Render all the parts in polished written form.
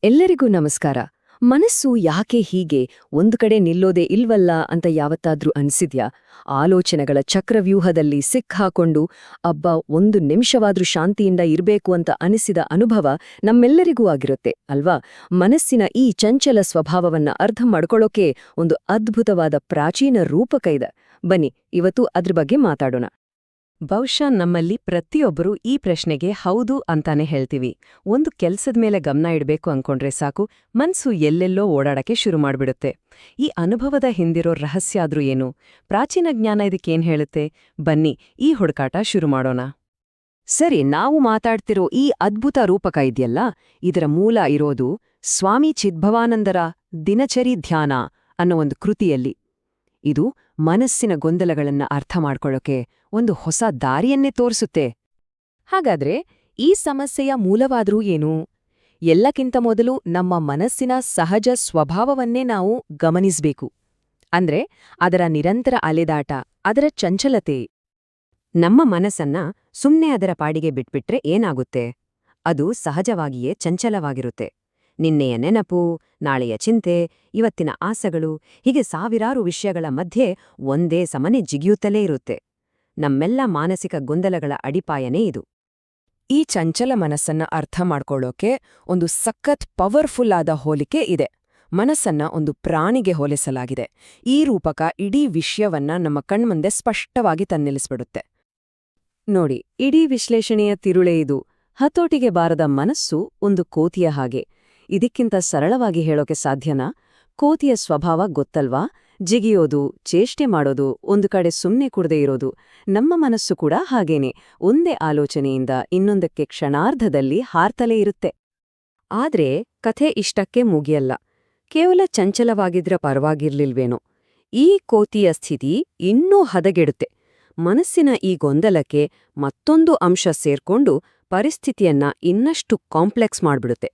ಎಲ್ಲರಿಗೂ ನಮಸ್ಕಾರ. ಮನಸ್ಸು ಯಾಕೆ ಹೀಗೆ ಒಂದು ಕಡೆ ನಿಲ್ಲೋದೇ ಇಲ್ವಲ್ಲ ಅಂತ ಯಾವತ್ತಾದ್ರೂ ಅನ್ಸಿದ್ಯಾ? ಆಲೋಚನೆಗಳ ಚಕ್ರವ್ಯೂಹದಲ್ಲಿ ಸಿಕ್ಕಾಕೊಂಡು ಅಬ್ಬಾ ಒಂದು ನಿಮಿಷವಾದ್ರೂ ಶಾಂತಿಯಿಂದ ಇರ್ಬೇಕು ಅಂತ ಅನಿಸಿದ ಅನುಭವ ನಮ್ಮೆಲ್ಲರಿಗೂ ಆಗಿರುತ್ತೆ ಅಲ್ವಾ? ಮನಸ್ಸಿನ ಈ ಚಂಚಲ ಸ್ವಭಾವವನ್ನ ಅರ್ಥ ಮಾಡ್ಕೊಳ್ಳೋಕೆ ಒಂದು ಅದ್ಭುತವಾದ ಪ್ರಾಚೀನ ರೂಪಕ ಇದೆ. ಬನ್ನಿ ಇವತ್ತು ಅದ್ರ ಬಗ್ಗೆ ಮಾತಾಡೋಣ. ಬಹುಶಃ ನಮ್ಮಲ್ಲಿ ಪ್ರತಿಯೊಬ್ಬರೂ ಈ ಪ್ರಶ್ನೆಗೆ ಹೌದು ಅಂತಾನೆ ಹೇಳ್ತೀವಿ. ಒಂದು ಕೆಲ್ಸದ ಮೇಲೆ ಗಮನ ಇಡ್ಬೇಕು ಅನ್ಕೊಂಡ್ರೆ ಸಾಕು, ಮನ್ಸು ಎಲ್ಲೆಲ್ಲೋ ಓಡಾಡಕ್ಕೆ ಶುರು ಮಾಡ್ಬಿಡುತ್ತೆ. ಈ ಅನುಭವದ ಹಿಂದಿರೋ ರಹಸ್ಯ ಆದ್ರೂ ಏನು? ಪ್ರಾಚೀನ ಜ್ಞಾನ ಇದಕ್ಕೇನ್ ಹೇಳುತ್ತೆ? ಬನ್ನಿ ಈ ಹುಡುಕಾಟ ಶುರು ಮಾಡೋಣ. ಸರಿ, ನಾವು ಮಾತಾಡ್ತಿರೋ ಈ ಅದ್ಭುತ ರೂಪಕ ಇದೆಯಲ್ಲ, ಇದರ ಮೂಲ ಇರೋದು ಸ್ವಾಮಿ ಚಿದ್ಭವಾನಂದರ ದಿನಚರಿ ಧ್ಯಾನ ಅನ್ನೋ ಒಂದು ಕೃತಿಯಲ್ಲಿ. ಇದು ಮನಸ್ಸಿನ ಗೊಂದಲಗಳನ್ನ ಅರ್ಥ ಮಾಡ್ಕೊಳ್ಳೋಕೆ ಒಂದು ಹೊಸ ದಾರಿಯನ್ನೇ ತೋರಿಸುತ್ತೆ. ಹಾಗಾದ್ರೆ ಈ ಸಮಸ್ಯೆಯ ಮೂಲವಾದ್ರೂ ಏನು? ಎಲ್ಲಕ್ಕಿಂತ ಮೊದಲು ನಮ್ಮ ಮನಸ್ಸಿನ ಸಹಜ ಸ್ವಭಾವವನ್ನೇ ನಾವು ಗಮನಿಸ್ಬೇಕು. ಅಂದ್ರೆ ಅದರ ನಿರಂತರ ಅಲೆದಾಟ, ಅದರ ಚಂಚಲತೆ. ನಮ್ಮ ಮನಸ್ಸನ್ನ ಸುಮ್ನೆ ಅದರ ಪಾಡಿಗೆ ಬಿಟ್ಬಿಟ್ರೆ ಏನಾಗುತ್ತೆ? ಅದು ಸಹಜವಾಗಿಯೇ ಚಂಚಲವಾಗಿರುತ್ತೆ. ನಿನ್ನೆಯ ನೆನಪು, ನಾಳೆಯ ಚಿಂತೆ, ಇವತ್ತಿನ ಆಸೆಗಳು, ಹೀಗೆ ಸಾವಿರಾರು ವಿಷಯಗಳ ಮಧ್ಯೆ ಒಂದೇ ಸಮನೆ ಜಿಗಿಯುತ್ತಲೇ ಇರುತ್ತೆ. ನಮ್ಮೆಲ್ಲ ಮಾನಸಿಕ ಗೊಂದಲಗಳ ಅಡಿಪಾಯನೇ ಇದು. ಈ ಚಂಚಲ ಮನಸ್ಸನ್ನ ಅರ್ಥ ಮಾಡ್ಕೊಳ್ಳೋಕೆ ಒಂದು ಸಖತ್ ಪವರ್ಫುಲ್ ಆದ ಹೋಲಿಕೆ ಇದೆ. ಮನಸ್ಸನ್ನ ಒಂದು ಪ್ರಾಣಿಗೆ ಹೋಲಿಸಲಾಗಿದೆ. ಈ ರೂಪಕ ಇಡೀ ವಿಷಯವನ್ನ ನಮ್ಮ ಕಣ್ಮುಂದೆ ಸ್ಪಷ್ಟವಾಗಿ ತನ್ನಿಲ್ಲಿಸ್ಬಿಡುತ್ತೆ. ನೋಡಿ, ಇಡೀ ವಿಶ್ಲೇಷಣೆಯ ತಿರುಳೇ ಇದು. ಹತೋಟಿಗೆ ಬಾರದ ಮನಸ್ಸು ಒಂದು ಕೋತಿಯ ಹಾಗೆ. ಇದಕ್ಕಿಂತ ಸರಳವಾಗಿ ಹೇಳೋಕೆ ಸಾಧ್ಯನಾ? ಕೋತಿಯ ಸ್ವಭಾವ ಗೊತ್ತಲ್ವಾ? ಜಿಗಿಯೋದು, ಚೇಷ್ಟೆ ಮಾಡೋದು, ಒಂದು ಕಡೆ ಸುಮ್ನೆ ಕೂಡದೇ ಇರೋದು. ನಮ್ಮ ಮನಸ್ಸು ಕೂಡ ಹಾಗೇನೆ, ಒಂದೇ ಆಲೋಚನೆಯಿಂದ ಇನ್ನೊಂದಕ್ಕೆ ಕ್ಷಣಾರ್ಧದಲ್ಲಿ ಹಾರ್ತಲೇ ಇರುತ್ತೆ. ಆದ್ರೆ ಕಥೆ ಇಷ್ಟಕ್ಕೆ ಮುಗಿಯಲ್ಲ. ಕೇವಲ ಚಂಚಲವಾಗಿದ್ರೆ ಪರವಾಗಿರ್ಲಿಲ್ವೇನೋ. ಈ ಕೋತಿಯ ಸ್ಥಿತಿ ಇನ್ನೂ ಹದಗೆಡುತ್ತೆ. ಮನಸ್ಸಿನ ಈ ಗೊಂದಲಕ್ಕೆ ಮತ್ತೊಂದು ಅಂಶ ಸೇರ್ಕೊಂಡು ಪರಿಸ್ಥಿತಿಯನ್ನ ಇನ್ನಷ್ಟು ಕಾಂಪ್ಲೆಕ್ಸ್ ಮಾಡ್ಬಿಡುತ್ತೆ.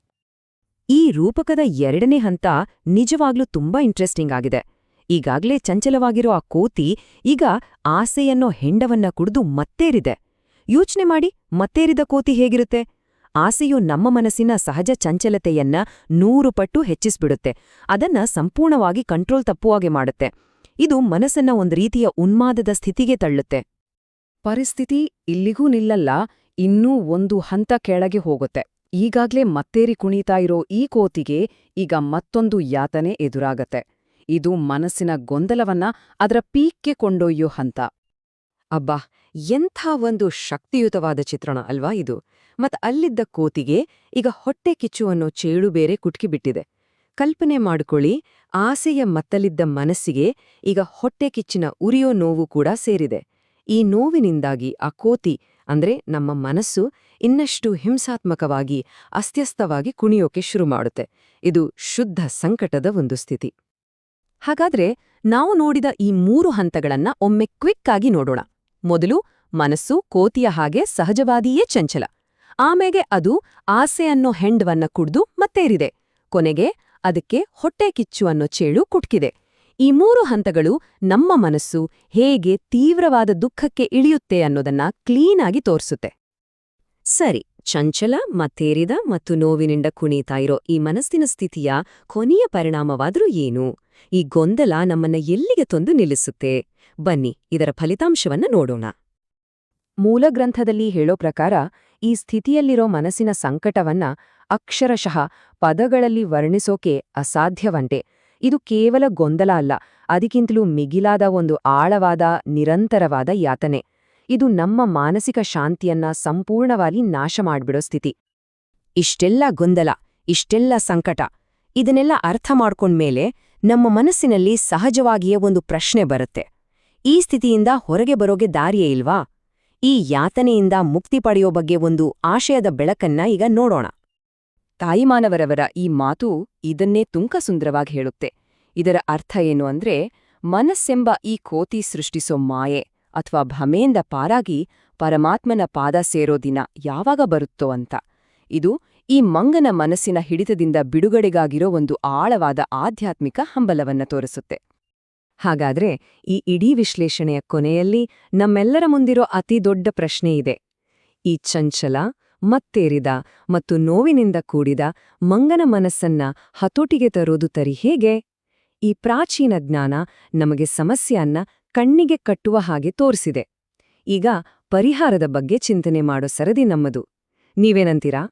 ಈ ರೂಪಕದ ಎರಡನೇ ಹಂತ ನಿಜವಾಗ್ಲೂ ತುಂಬಾ ಇಂಟ್ರೆಸ್ಟಿಂಗ್ ಆಗಿದೆ. ಈಗಾಗ್ಲೇ ಚಂಚಲವಾಗಿರೋ ಆ ಕೋತಿ ಈಗ ಆಸೆಯನ್ನೋ ಹೆಂಡವನ್ನ ಕುಡಿದು ಮತ್ತೇರಿದೆ. ಯೋಚ್ನೆ ಮಾಡಿ, ಮತ್ತೇರಿದ ಕೋತಿ ಹೇಗಿರುತ್ತೆ? ಆಸೆಯು ನಮ್ಮ ಮನಸ್ಸಿನ ಸಹಜ ಚಂಚಲತೆಯನ್ನ 100 ಪಟ್ಟು ಹೆಚ್ಚಿಸ್ಬಿಡುತ್ತೆ. ಅದನ್ನ ಸಂಪೂರ್ಣವಾಗಿ ಕಂಟ್ರೋಲ್ ತಪ್ಪುವಾಗೆ ಮಾಡುತ್ತೆ. ಇದು ಮನಸ್ಸನ್ನ ಒಂದು ರೀತಿಯ ಉನ್ಮಾದದ ಸ್ಥಿತಿಗೆ ತಳ್ಳುತ್ತೆ. ಪರಿಸ್ಥಿತಿ ಇಲ್ಲಿಗೂ ನಿಲ್ಲಲ್ಲ, ಇನ್ನೂ ಒಂದು ಹಂತ ಕೆಳಗೆ ಹೋಗುತ್ತೆ. ಈಗಾಗ್ಲೇ ಮತ್ತೇರಿ ಕುಣಿತಾ ಇರೋ ಈ ಕೋತಿಗೆ ಈಗ ಮತ್ತೊಂದು ಯಾತನೆ ಎದುರಾಗತ್ತೆ. ಇದು ಮನಸ್ಸಿನ ಗೊಂದಲವನ್ನ ಅದರ ಪೀಕ್ಗೆ ಕೊಂಡೊಯ್ಯೋ ಹಂತ. ಅಬ್ಬಾ, ಎಂಥ ಒಂದು ಶಕ್ತಿಯುತವಾದ ಚಿತ್ರಣ ಅಲ್ವಾ ಇದು? ಮತ್ ಅಲ್ಲಿದ್ದ ಕೋತಿಗೆ ಈಗ ಹೊಟ್ಟೆ ಕಿಚ್ಚು ಅನ್ನೋ ಚೇಳು ಬೇರೆ ಕುಟ್ಕಿಬಿಟ್ಟಿದೆ. ಕಲ್ಪನೆ ಮಾಡ್ಕೊಳ್ಳಿ, ಆಸೆಯ ಮತ್ತಲಿದ್ದ ಮನಸ್ಸಿಗೆ ಈಗ ಹೊಟ್ಟೆ ಕಿಚ್ಚಿನ ಉರಿಯೋ ನೋವು ಕೂಡ ಸೇರಿದೆ. ಈ ನೋವಿನಿಂದಾಗಿ ಆ ಕೋತಿ ಅಂದ್ರೆ ನಮ್ಮ ಮನಸ್ಸು ಇನ್ನಷ್ಟು ಹಿಂಸಾತ್ಮಕವಾಗಿ, ಅಸ್ತ್ಯಸ್ತವಾಗಿ ಕುಣಿಯೋಕೆ ಶುರು ಮಾಡುತ್ತೆ. ಇದು ಶುದ್ಧ ಸಂಕಟದ ಒಂದು ಸ್ಥಿತಿ. ಹಾಗಾದ್ರೆ ನಾವು ನೋಡಿದ ಈ 3 ಹಂತಗಳನ್ನ ಒಮ್ಮೆ ಕ್ವಿಕ್ ಆಗಿ ನೋಡೋಣ. ಮೊದಲು, ಮನಸ್ಸು ಕೋತಿಯ ಹಾಗೆ ಸಹಜವಾದಿಯೇ ಚಂಚಲ. ಆಮೇಲೆ ಅದು ಆಸೆ ಅನ್ನೋ ಹೆಂಡವನ್ನ ಕುಡ್ದು ಮತ್ತೇರಿದೆ. ಕೊನೆಗೆ ಅದಕ್ಕೆ ಹೊಟ್ಟೆ ಕಿಚ್ಚು ಅನ್ನೋ ಚೇಳು ಕುಟ್ಕಿದೆ. ಈ 3 ಹಂತಗಳು ನಮ್ಮ ಮನಸ್ಸು ಹೇಗೆ ತೀವ್ರವಾದ ದುಃಖಕ್ಕೆ ಇಳಿಯುತ್ತೆ ಅನ್ನೋದನ್ನ ಕ್ಲೀನಾಗಿ ತೋರಿಸುತ್ತೆ. ಸರಿ, ಚಂಚಲ, ಮತ್ತೇರಿದ ಮತ್ತು ನೋವಿನಿಂದ ಕುಣಿತಾ ಇರೋ ಈ ಮನಸ್ಸಿನ ಸ್ಥಿತಿಯ ಕೊನೆಯ ಪರಿಣಾಮವಾದ್ರೂ ಏನು? ಈ ಗೊಂದಲ ನಮ್ಮನ್ನ ಎಲ್ಲಿಗೆ ತಂದು ನಿಲ್ಲಿಸುತ್ತೆ? ಬನ್ನಿ ಇದರ ಫಲಿತಾಂಶವನ್ನ ನೋಡೋಣ. ಮೂಲಗ್ರಂಥದಲ್ಲಿ ಹೇಳೋ ಪ್ರಕಾರ ಈ ಸ್ಥಿತಿಯಲ್ಲಿರೋ ಮನಸ್ಸಿನ ಸಂಕಟವನ್ನ ಅಕ್ಷರಶಃ ಪದಗಳಲ್ಲಿ ವರ್ಣಿಸೋಕೆ ಅಸಾಧ್ಯವಂತೆ. ಇದು ಕೇವಲ ಗೊಂದಲ ಅಲ್ಲ, ಅದಕ್ಕಿಂತಲೂ ಮಿಗಿಲಾದ ಒಂದು ಆಳವಾದ, ನಿರಂತರವಾದ ಯಾತನೆ. ಇದು ನಮ್ಮ ಮಾನಸಿಕ ಶಾಂತಿಯನ್ನ ಸಂಪೂರ್ಣವಾಗಿ ನಾಶ ಮಾಡ್ಬಿಡೋ ಸ್ಥಿತಿ. ಇಷ್ಟೆಲ್ಲ ಗೊಂದಲ, ಇಷ್ಟೆಲ್ಲ ಸಂಕಟ, ಇದನ್ನೆಲ್ಲ ಅರ್ಥ ಮಾಡ್ಕೊಂಡ್ಮೇಲೆ ನಮ್ಮ ಮನಸ್ಸಿನಲ್ಲಿ ಸಹಜವಾಗಿಯೇ ಒಂದು ಪ್ರಶ್ನೆ ಬರುತ್ತೆ. ಈ ಸ್ಥಿತಿಯಿಂದ ಹೊರಗೆ ಬರೋಗೆ ದಾರಿಯೇ ಇಲ್ವಾ? ಈ ಯಾತನೆಯಿಂದ ಮುಕ್ತಿ ಪಡೆಯೋ ಬಗ್ಗೆ ಒಂದು ಆಶಯದ ಬೆಳಕನ್ನ ಈಗ ನೋಡೋಣ. ತಾಯಿಮಾನವರವರ ಈ ಮಾತು ಇದನ್ನೇ ತುಂಕಸುಂದರವಾಗಿ ಹೇಳುತ್ತೆ. ಇದರ ಅರ್ಥ ಏನು ಅಂದ್ರೆ, ಮನಸ್ಸೆಂಬ ಈ ಕೋತಿ ಸೃಷ್ಟಿಸೋ ಮಾಯೆ ಅಥವಾ ಭಮೆಯಿಂದ ಪಾರಾಗಿ ಪರಮಾತ್ಮನ ಪಾದ ಸೇರೋ ದಿನ ಯಾವಾಗ ಬರುತ್ತೋ ಅಂತ. ಇದು ಈ ಮಂಗನ ಮನಸ್ಸಿನ ಹಿಡಿತದಿಂದ ಬಿಡುಗಡೆಗಾಗಿರೋ ಒಂದು ಆಳವಾದ ಆಧ್ಯಾತ್ಮಿಕ ಹಂಬಲವನ್ನ ತೋರಿಸುತ್ತೆ. ಹಾಗಾದ್ರೆ ಈ ಇಡೀ ವಿಶ್ಲೇಷಣೆಯ ಕೊನೆಯಲ್ಲಿ ನಮ್ಮೆಲ್ಲರ ಮುಂದಿರೋ ಅತಿ ದೊಡ್ಡ ಪ್ರಶ್ನೆ ಇದೆ. ಈ ಚಂಚಲ ಮತ್ತೇರಿದ ಮತ್ತು ನೋವಿನಿಂದ ಕೂಡಿದ ಮಂಗನ ಮನಸ್ಸನ್ನ ಹತೋಟಿಗೆ ತರೋದು ಹೇಗೆ? ಈ ಪ್ರಾಚೀನ ಜ್ಞಾನ ನಮಗೆ ಸಮಸ್ಯೆಯನ್ನ ಕಣ್ಣಿಗೆ ಕಟ್ಟುವ ಹಾಗೆ ತೋರಿಸಿದೆ. ಈಗ ಪರಿಹಾರದ ಬಗ್ಗೆ ಚಿಂತನೆ ಮಾಡೋ ಸರದಿ ನಮ್ಮದು. ನೀವೇನಂತೀರಾ?